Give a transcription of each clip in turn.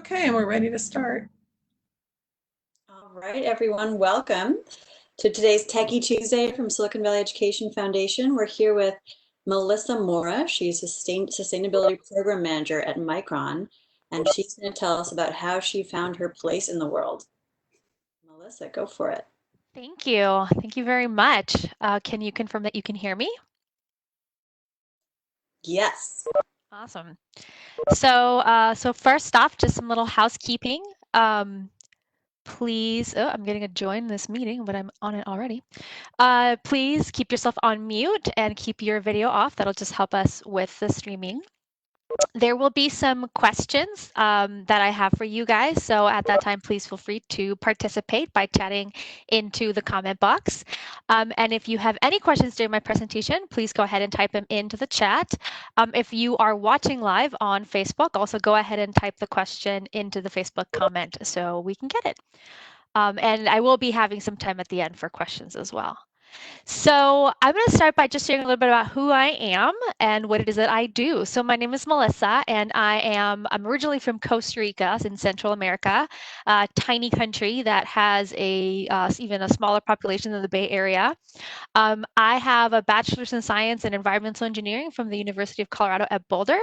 Okay, and we're ready to start. All right, everyone, welcome to today's Techie Tuesday from Silicon Valley Education Foundation. We're here with Melissa Mora. She's a Sustainability Program Manager at Micron, and she's going to tell us about how she found her place in the world. Melissa, go for it. Thank you. Thank you very much. Can you confirm that you can hear me? Yes. Awesome. So first off, just some little housekeeping. Please, oh, I'm getting a join this meeting, but I'm on it already. Please keep yourself on mute and keep your video off. That'll just help us with the streaming. There will be some questions that I have for you guys. So at that time, please feel free to participate by chatting into the comment box. And if you have any questions during my presentation, please go ahead and type them into the chat. If you are watching live on Facebook, also go ahead and type the question into the Facebook comment so we can get it. And I will be having some time at the end for questions as well. So I'm going to start by just sharing a little bit about who I am and what it is that I do. So my name is Melissa, and I'm originally from Costa Rica in Central America, a tiny country that has even a smaller population than the Bay Area. I have a bachelor's in science and environmental engineering from the University of Colorado at Boulder.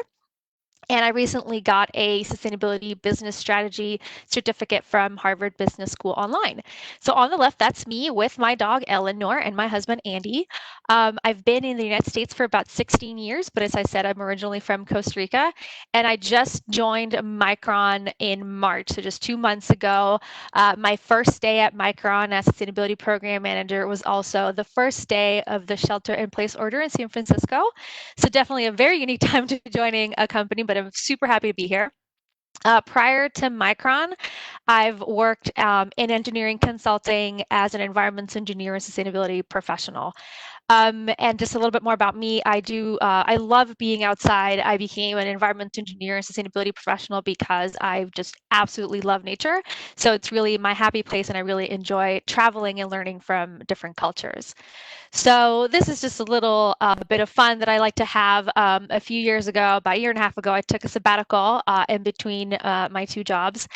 And I recently got a sustainability business strategy certificate from Harvard Business School online. So on the left, that's me with my dog Eleanor and my husband Andy. I've been in the United States for about 16 years, but as I said, I'm originally from Costa Rica, and I just joined Micron in March, so just 2 months ago. My first day at Micron as sustainability program manager was also the first day of the shelter-in-place order in San Francisco. So definitely a very unique time to be joining a company, but I'm super happy to be here. Prior to Micron, I've worked in engineering consulting as an environmental engineer and sustainability professional. And just a little bit more about me, I love being outside. I became an environmental engineer and sustainability professional because I just absolutely love nature. So it's really my happy place, and I really enjoy traveling and learning from different cultures. So this is just a little bit of fun that I like to have. A few years ago, about a year and a half ago, I took a sabbatical in between my two jobs,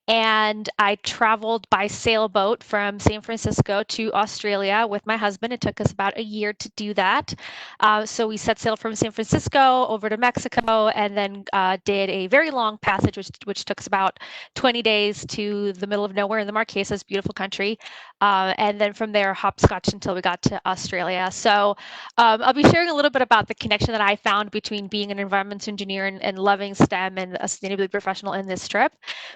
and I traveled by sailboat from San Francisco to Australia with my husband. It took us about a year to do that. So we set sail from San Francisco over to Mexico, and then did a very long passage, which took us about 20 days to the middle of nowhere in the Marquesas, beautiful country. And then from there, hopscotch until we got to Australia. So I'll be sharing a little bit about the connection that I found between being an environmental engineer and loving STEM and a sustainability professional in this trip.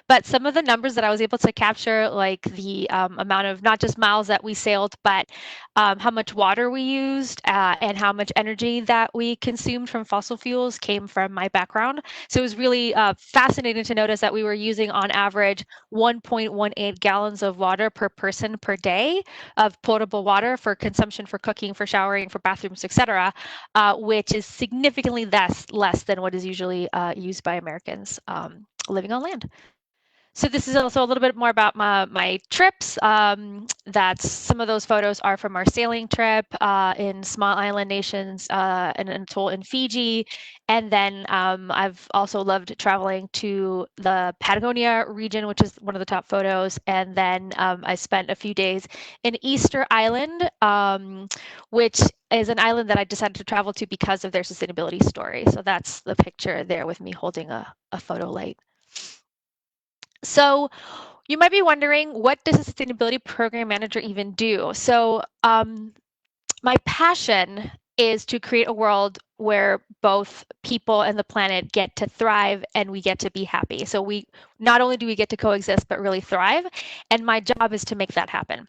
But some of the numbers that I was able to capture, like the amount of not just miles that we sailed, but how much water we used and how much energy that we consumed from fossil fuels, came from my background. So it was really fascinating to notice that we were using on average 1.18 gallons of water per person per day of potable water for consumption, for cooking, for showering, for bathrooms, etc., which is significantly less than what is usually used by Americans living on land. So this is also a little bit more about my trips. That's some of those photos are from our sailing trip in small island nations, and atoll in Fiji. And then I've also loved traveling to the Patagonia region, which is one of the top photos. And then I spent a few days in Easter Island, which is an island that I decided to travel to because of their sustainability story. So that's the picture there with me holding a photo light. So you might be wondering, what does a sustainability program manager even do? So my passion is to create a world where both people and the planet get to thrive and we get to be happy. So we not only do we get to coexist, but really thrive. And my job is to make that happen.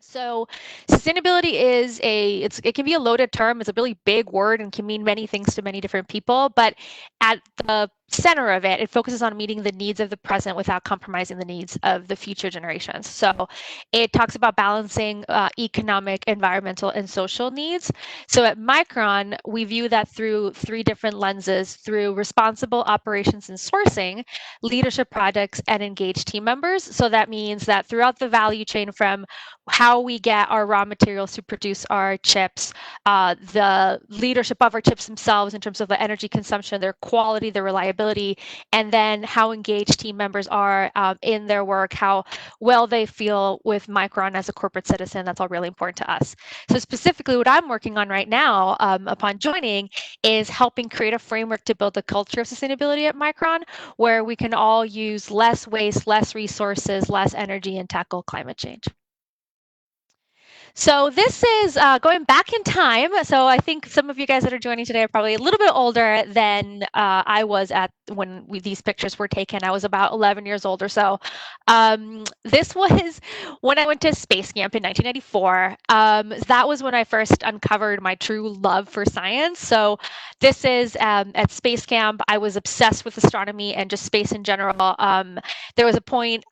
So sustainability it can be a loaded term. It's a really big word and can mean many things to many different people, but at the center of it, it focuses on meeting the needs of the present without compromising the needs of the future generations. So it talks about balancing economic, environmental, and social needs. So at Micron, we view that through three different lenses: through responsible operations and sourcing, leadership projects, and engaged team members. So that means that throughout the value chain, from how we get our raw materials to produce our chips, the leadership of our chips themselves in terms of the energy consumption, their quality, their reliability, sustainability, and then how engaged team members are in their work, how well they feel with Micron as a corporate citizen. That's all really important to us. So specifically what I'm working on right now upon joining is helping create a framework to build a culture of sustainability at Micron where we can all use less waste, less resources, less energy, and tackle climate change. So this is going back in time. So I think some of you guys that are joining today are probably a little bit older than I was at when these pictures were taken. I was about 11 years old or so. This was when I went to space camp in 1994. That was when I first uncovered my true love for science. So this is at space camp. I was obsessed with astronomy and just space in general. There was a point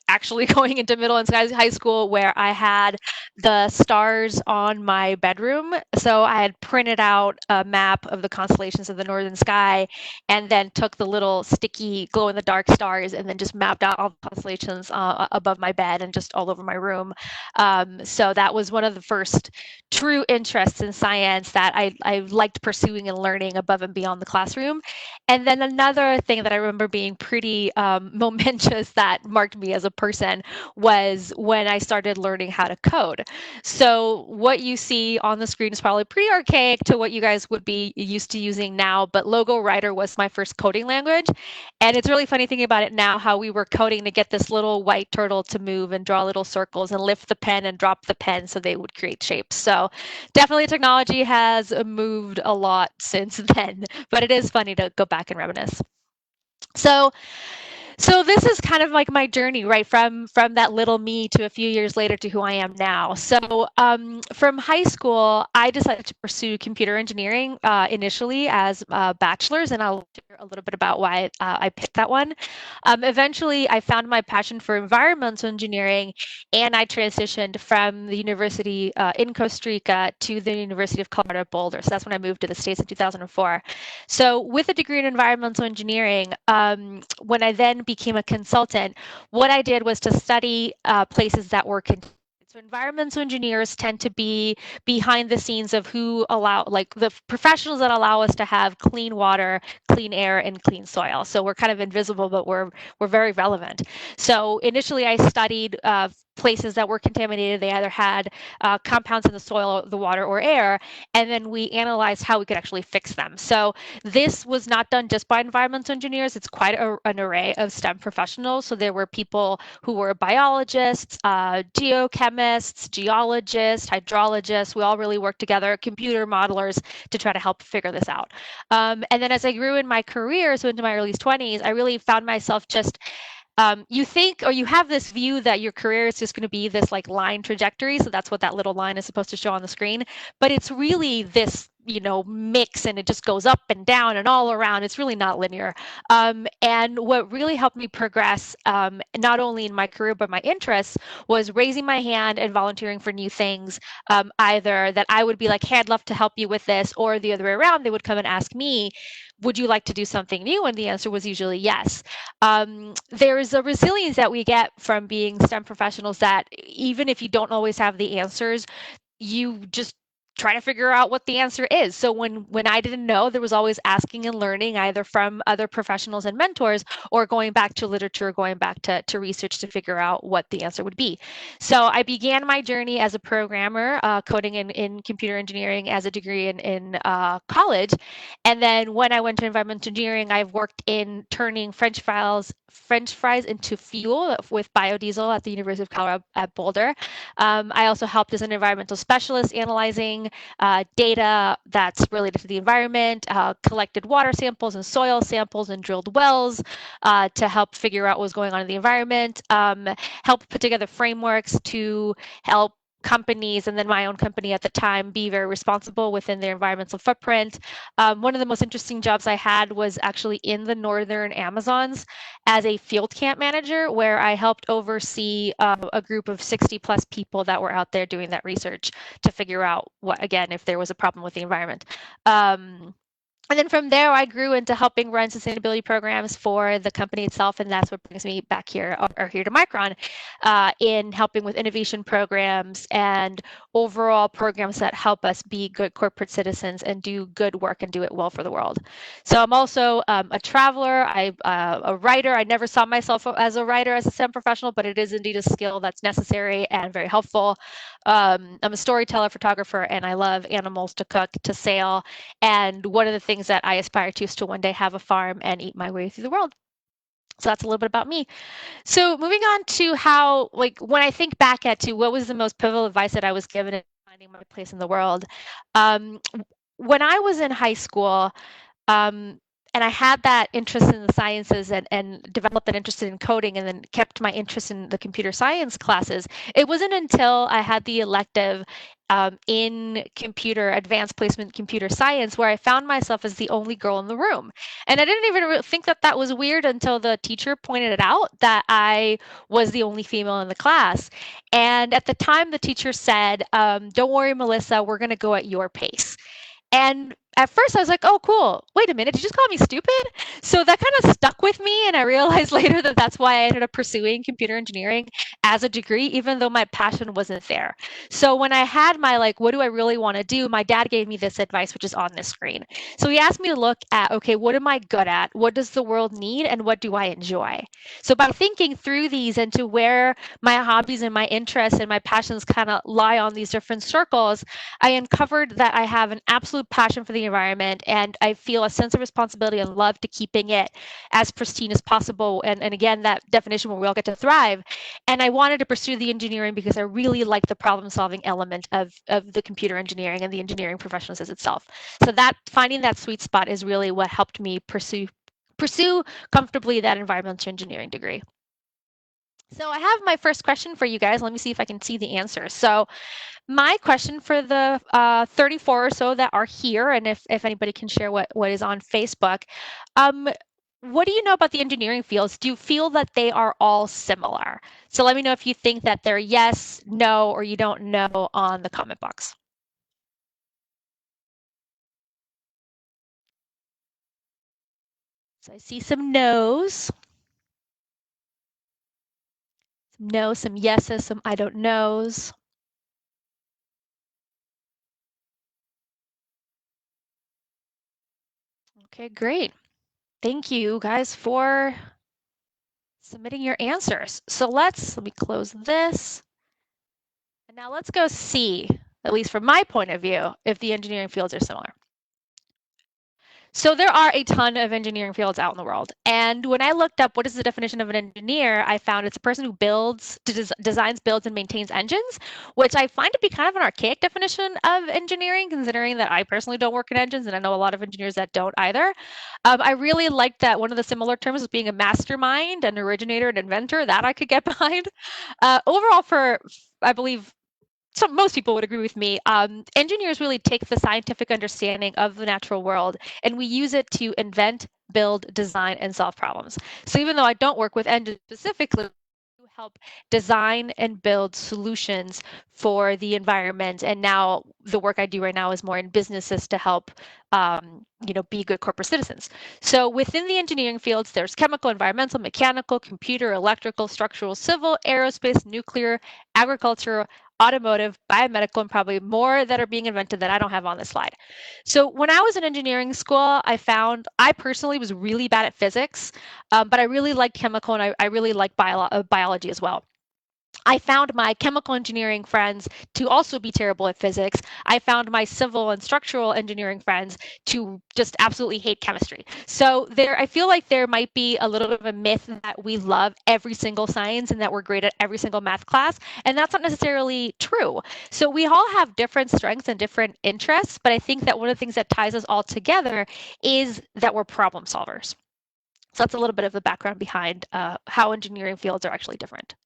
actually going into middle and high school where I had the stars on my bedroom. So I had printed out a map of the constellations of the northern sky and then took the little sticky glow in the dark stars and then just mapped out all the constellations above my bed and just all over my room. So that was one of the first true interests in science that I liked pursuing and learning above and beyond the classroom. And then another thing that I remember being pretty momentous that marked me as a person was when I started learning how to code. So what you see on the screen is probably pretty archaic to what you guys would be used to using now, but Logo Writer was my first coding language. And it's really funny thinking about it now, how we were coding to get this little white turtle to move and draw little circles and lift the pen and drop the pen so they would create shapes. So definitely technology has moved a lot since then, but it is funny to go back and reminisce. So this is kind of like my journey, right, from that little me to a few years later to who I am now. So from high school, I decided to pursue computer engineering initially as a bachelor's, and I'll share a little bit about why I picked that one. Eventually, I found my passion for environmental engineering, and I transitioned from the university in Costa Rica to the University of Colorado at Boulder. So that's when I moved to the States in 2004. So with a degree in environmental engineering, when I then became a consultant, what I did was to study places that were so environmental engineers tend to be behind the scenes of who allow, like the professionals that allow us to have clean water, clean air, and clean soil. So we're kind of invisible, but we're very relevant. So initially, I studied places that were contaminated. They either had compounds in the soil, the water, or air, and then we analyzed how we could actually fix them. So this was not done just by environmental engineers. It's quite an array of STEM professionals. So there were people who were biologists, geochemists, geologists, hydrologists. We all really worked together, computer modelers, to try to help figure this out. And then as I grew in my career, so into my early 20s, I really found myself just you think, or you have this view that your career is just going to be this like line trajectory. So that's what that little line is supposed to show on the screen. But it's really this, mix, and it just goes up and down and all around. It's really not linear. And what really helped me progress, not only in my career, but my interests, was raising my hand and volunteering for new things. Either that I would be like, hey, I'd love to help you with this, or the other way around, they would come and ask me, would you like to do something new? And the answer was usually yes. There is a resilience that we get from being STEM professionals that even if you don't always have the answers, you just try to figure out what the answer is. So when I didn't know, there was always asking and learning either from other professionals and mentors or going back to literature, going back to research to figure out what the answer would be. So I began my journey as a programmer, coding in computer engineering as a degree in college. And then when I went to environmental engineering, I've worked in turning French fries into fuel with biodiesel at the University of Colorado at Boulder. I also helped as an environmental specialist analyzing data that's related to the environment, collected water samples and soil samples and drilled wells to help figure out what was going on in the environment, helped put together frameworks to help companies and then my own company at the time be very responsible within their environmental footprint. One of the most interesting jobs I had was actually in the northern Amazons as a field camp manager, where I helped oversee a group of 60 plus people that were out there doing that research to figure out what, again, if there was a problem with the environment. And then from there, I grew into helping run sustainability programs for the company itself, and that's what brings me back here or here to Micron, in helping with innovation programs and overall programs that help us be good corporate citizens and do good work and do it well for the world. So I'm also a traveler, a writer. I never saw myself as a writer as a STEM professional, but it is indeed a skill that's necessary and very helpful. I'm a storyteller, photographer, and I love animals to cook, to sail. And one of the things that I aspire to is to one day have a farm and eat my way through the world. So that's a little bit about me. So moving on to how, like, when I think back at to what was the most pivotal advice that I was given in finding my place in the world, um, when I was in high school, um, and I had that interest in the sciences and developed that interest in coding and then kept my interest in the computer science classes. It wasn't until I had the elective in computer advanced placement computer science where I found myself as the only girl in the room. And I didn't even think that that was weird until the teacher pointed it out that I was the only female in the class. And at the time, the teacher said, "Don't worry, Melissa, we're going to go at your pace." And at first I was like, oh, cool. Wait a minute, did you just call me stupid? So that kind of stuck with me. And I realized later that that's why I ended up pursuing computer engineering as a degree, even though my passion wasn't there. So when I had my, like, what do I really want to do? My dad gave me this advice, which is on this screen. So he asked me to look at, okay, what am I good at? What does the world need? And what do I enjoy? So by thinking through these and to where my hobbies and my interests and my passions kind of lie on these different circles, I uncovered that I have an absolute passion for the environment and I feel a sense of responsibility and love to keeping it as pristine as possible. And again, that definition where we all get to thrive. And I wanted to pursue the engineering because I really like the problem solving element of the computer engineering and the engineering profession as itself. So that finding that sweet spot is really what helped me pursue comfortably that environmental engineering degree. So I have my first question for you guys. Let me see if I can see the answer. So my question for the 34 or so that are here, and if anybody can share what is on Facebook, um, what do you know about the engineering fields? Do you feel that they are all similar? So let me know if you think that they're yes, no, or you don't know on the comment box. So I see some no's, some no, some yeses, some I don't knows. Okay, great. Thank you guys for submitting your answers. So let me close this. And now let's go see, at least from my point of view, if the engineering fields are similar. So there are a ton of engineering fields out in the world. And when I looked up what is the definition of an engineer, I found it's a person who designs, builds, and maintains engines, which I find to be kind of an archaic definition of engineering, considering that I personally don't work in engines, and I know a lot of engineers that don't either. I really liked that one of the similar terms was being a mastermind, an originator, an inventor, that I could get behind. Overall, I believe so most people would agree with me. Engineers really take the scientific understanding of the natural world and we use it to invent, build, design, and solve problems. So even though I don't work with engines specifically, I help design and build solutions for the environment. And now the work I do right now is more in businesses to help, be good corporate citizens. So within the engineering fields, there's chemical, environmental, mechanical, computer, electrical, structural, civil, aerospace, nuclear, agriculture, automotive, biomedical, and probably more that are being invented that I don't have on this slide. So when I was in engineering school, I found I personally was really bad at physics, but I really liked chemical and I really liked biology as well. I found my chemical engineering friends to also be terrible at physics. I found my civil and structural engineering friends to just absolutely hate chemistry. So I feel like there might be a little bit of a myth that we love every single science and that we're great at every single math class, and that's not necessarily true. So we all have different strengths and different interests, but I think that one of the things that ties us all together is that we're problem solvers. So that's a little bit of the background behind how engineering fields are actually different.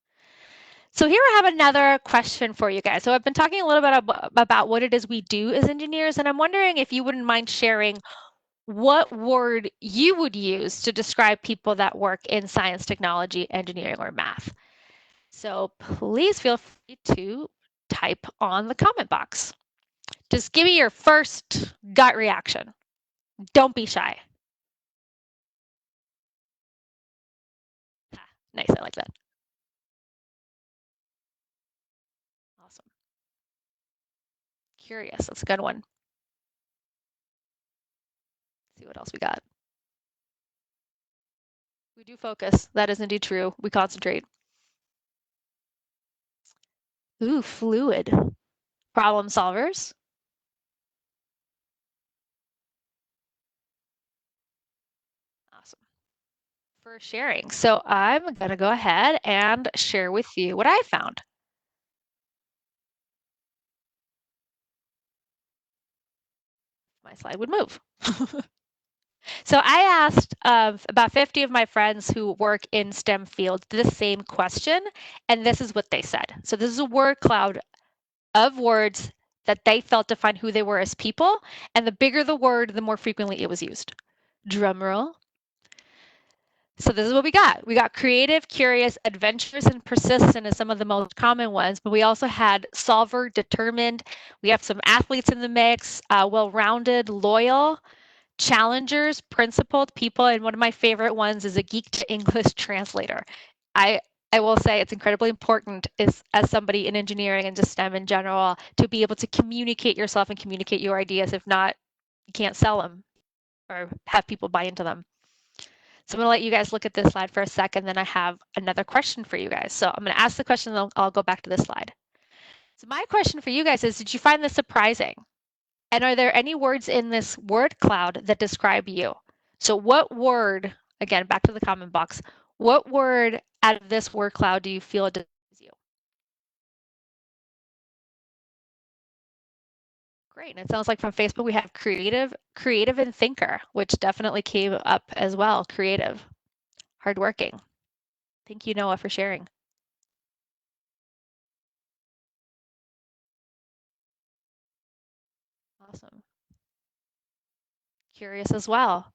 So here I have another question for you guys. So I've been talking a little bit about what it is we do as engineers, and I'm wondering if you wouldn't mind sharing what word you would use to describe people that work in science, technology, engineering, or math. So please feel free to type on the comment box. Just give me your first gut reaction. Don't be shy. Nice, I like that. Awesome. Curious, that's a good one. Let's see what else we got. We do focus. That is indeed true. We concentrate. Ooh, fluid. Problem solvers. Awesome. For sharing. So I'm going to go ahead and share with you what I found. My slide would move. So I asked about 50 of my friends who work in STEM fields the same question, and this is what they said. So this is a word cloud of words that they felt defined who they were as people, and the bigger the word, the more frequently it was used. Drum roll. So this is what we got. We got creative, curious, adventurous, and persistent as some of the most common ones, but we also had solver, determined. We have some athletes in the mix, well-rounded, loyal, challengers, principled people, and one of my favorite ones is a geek to English translator. I I will say it's incredibly important as somebody in engineering and just STEM in general to be able to communicate yourself and communicate your ideas. If not, you can't sell them or have people buy into them. So I'm going to let you guys look at this slide for a second, then I have another question for you guys. So I'm going to ask the question, and I'll go back to this slide. So my question for you guys is, did you find this surprising? And are there any words in this word cloud that describe you? So what word, again, back to the comment box, what word out of this word cloud do you feel describes you? Great, and it sounds like from Facebook we have creative, and thinker, which definitely came up as well. Creative, hardworking. Thank you, Noah, for sharing. Awesome. Curious as well.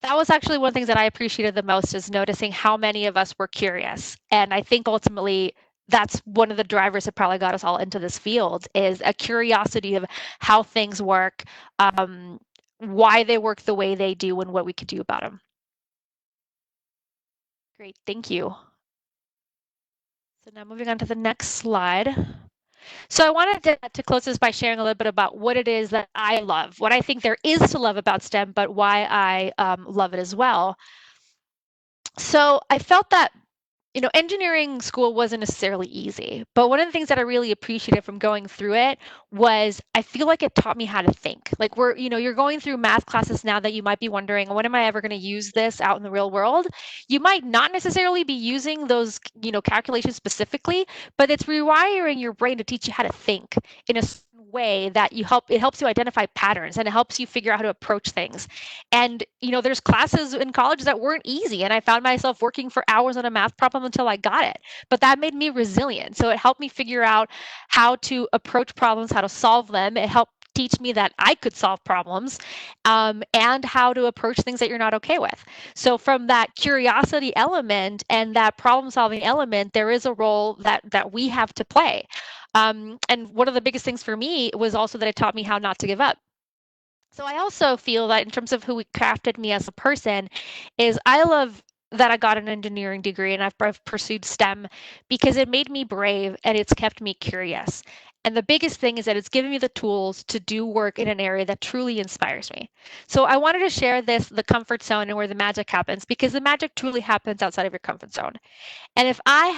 That was actually one of the things that I appreciated the most, is noticing how many of us were curious. And I think ultimately that's one of the drivers that probably got us all into this field, is a curiosity of how things work, why they work the way they do, and what we could do about them. Great, thank you. So now moving on to the next slide. So I wanted to close this by sharing a little bit about what it is that I love, what I think there is to love about STEM, but why I love it as well. So I felt that, engineering school wasn't necessarily easy, but one of the things that I really appreciated from going through it was I feel like it taught me how to think. Like you're going through math classes now that you might be wondering, when am I ever going to use this out in the real world? You might not necessarily be using those, calculations specifically, but it's rewiring your brain to teach you how to think in a way that it helps you identify patterns, and it helps you figure out how to approach things. And there's classes in college that weren't easy, and I found myself working for hours on a math problem until I got it. But that made me resilient. So it helped me figure out how to approach problems, how to solve them. It helped teach me that I could solve problems, and how to approach things that you're not okay with. So from that curiosity element and that problem solving element, there is a role that we have to play. And one of the biggest things for me was also that it taught me how not to give up. So I also feel that in terms of who crafted me as a person, is I love that I got an engineering degree and I've pursued STEM because it made me brave and it's kept me curious. And the biggest thing is that it's given me the tools to do work in an area that truly inspires me. So I wanted to share the comfort zone and where the magic happens, because the magic truly happens outside of your comfort zone. And if I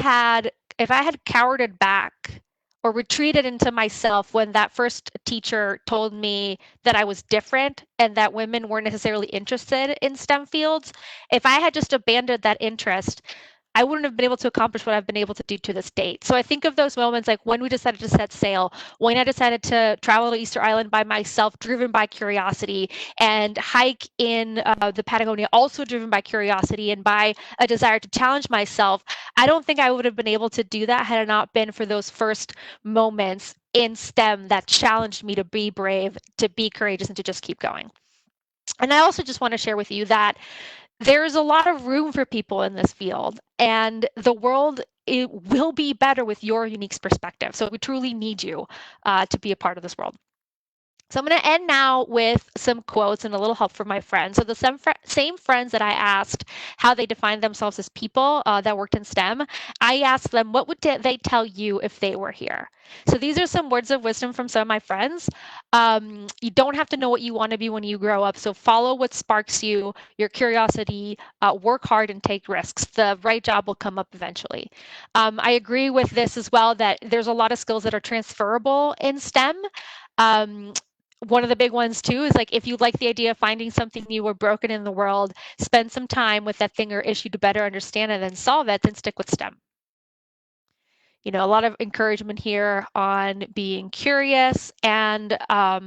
had cowered back or retreated into myself when that first teacher told me that I was different and that women weren't necessarily interested in STEM fields, if I had just abandoned that interest, I wouldn't have been able to accomplish what I've been able to do to this date. So I think of those moments like when we decided to set sail, when I decided to travel to Easter Island by myself, driven by curiosity, and hike in the Patagonia, also driven by curiosity and by a desire to challenge myself. I don't think I would have been able to do that had it not been for those first moments in STEM that challenged me to be brave, to be courageous, and to just keep going. And I also just want to share with you that there's a lot of room for people in this field, and the world, it will be better with your unique perspective. So we truly need you to be a part of this world. So I'm going to end now with some quotes and a little help from my friends. So the same friends that I asked how they defined themselves as people that worked in STEM, I asked them, what would they tell you if they were here? So these are some words of wisdom from some of my friends. You don't have to know what you want to be when you grow up. So follow what sparks you, your curiosity, work hard and take risks. The right job will come up eventually. I agree with this as well that there's a lot of skills that are transferable in STEM. Um, One of the big ones too is like if you like the idea of finding something new or broken in the world, spend some time with that thing or issue to better understand it and solve it, then stick with STEM. You know, a lot of encouragement here on being curious and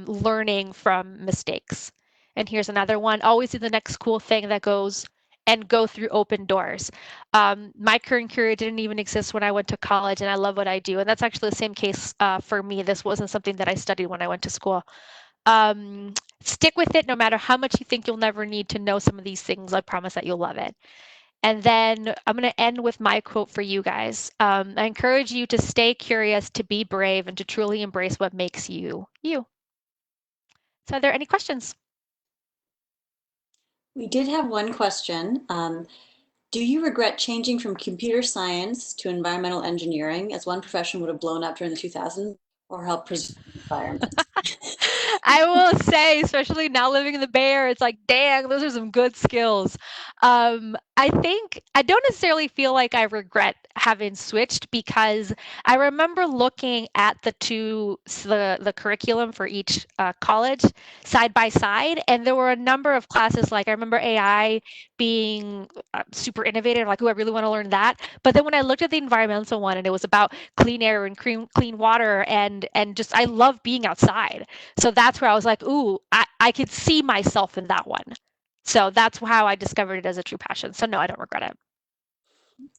learning from mistakes. And here's another one, always do the next cool thing that goes and go through open doors. My current career didn't even exist when I went to college, and I love what I do. And that's actually the same case for me. This wasn't something that I studied when I went to school. Stick with it no matter how much you think you'll never need to know some of these things. I promise that you'll love it. And then I'm going to end with my quote for you guys. I encourage you to stay curious, to be brave, and to truly embrace what makes you you. So, are there any questions? We did have one question. Do you regret changing from computer science to environmental engineering, as one profession would have blown up during the 2000s, or help preserve the environment? I will say, especially now living in the Bay Area, it's like, dang, those are some good skills. I think I don't necessarily feel like I regret having switched because I remember looking at the curriculum for each college side by side, and there were a number of classes. Like I remember AI being super innovative, like, oh, I really want to learn that. But then when I looked at the environmental one, and it was about clean air and clean water, and just I love being outside. So that's where I was like, ooh, I could see myself in that one. So that's how I discovered it as a true passion. So no, I don't regret it.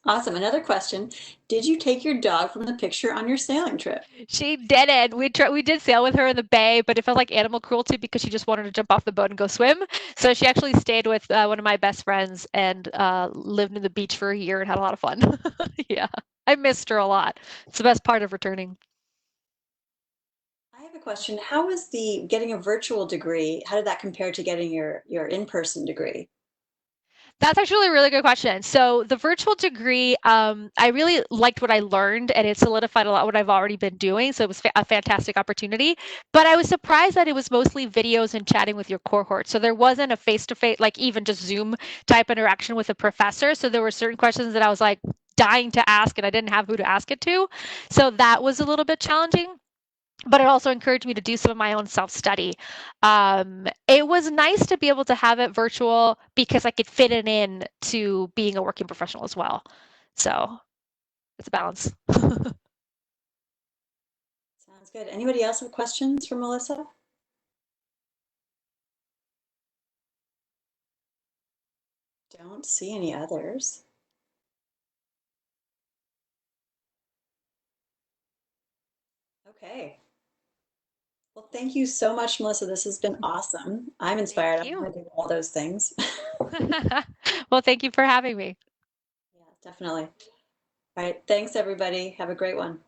Awesome. Another question. Did you take your dog from the picture on your sailing trip? She did it. We did sail with her in the bay, but it felt like animal cruelty because she just wanted to jump off the boat and go swim. So she actually stayed with one of my best friends and lived near the beach for a year and had a lot of fun. Yeah, I missed her a lot. It's the best part of returning. I have a question. How was the getting a virtual degree? How did that compare to getting your in-person degree? That's actually a really good question. So the virtual degree, I really liked what I learned, and it solidified a lot what I've already been doing. So it was a fantastic opportunity. But I was surprised that it was mostly videos and chatting with your cohort. So there wasn't a face-to-face, like even just Zoom type interaction with a professor. So there were certain questions that I was like dying to ask, and I didn't have who to ask it to. So that was a little bit challenging, but it also encouraged me to do some of my own self-study. It was nice to be able to have it virtual because I could fit it in to being a working professional as well. So it's a balance. Sounds good. Anybody else have questions for Melissa? Don't see any others. Okay. Well, thank you so much, Melissa. This has been awesome. I'm Thank inspired. I'm you. going to do all those things. Well, thank you for having me. Yeah, definitely. All right. Thanks, everybody. Have a great one.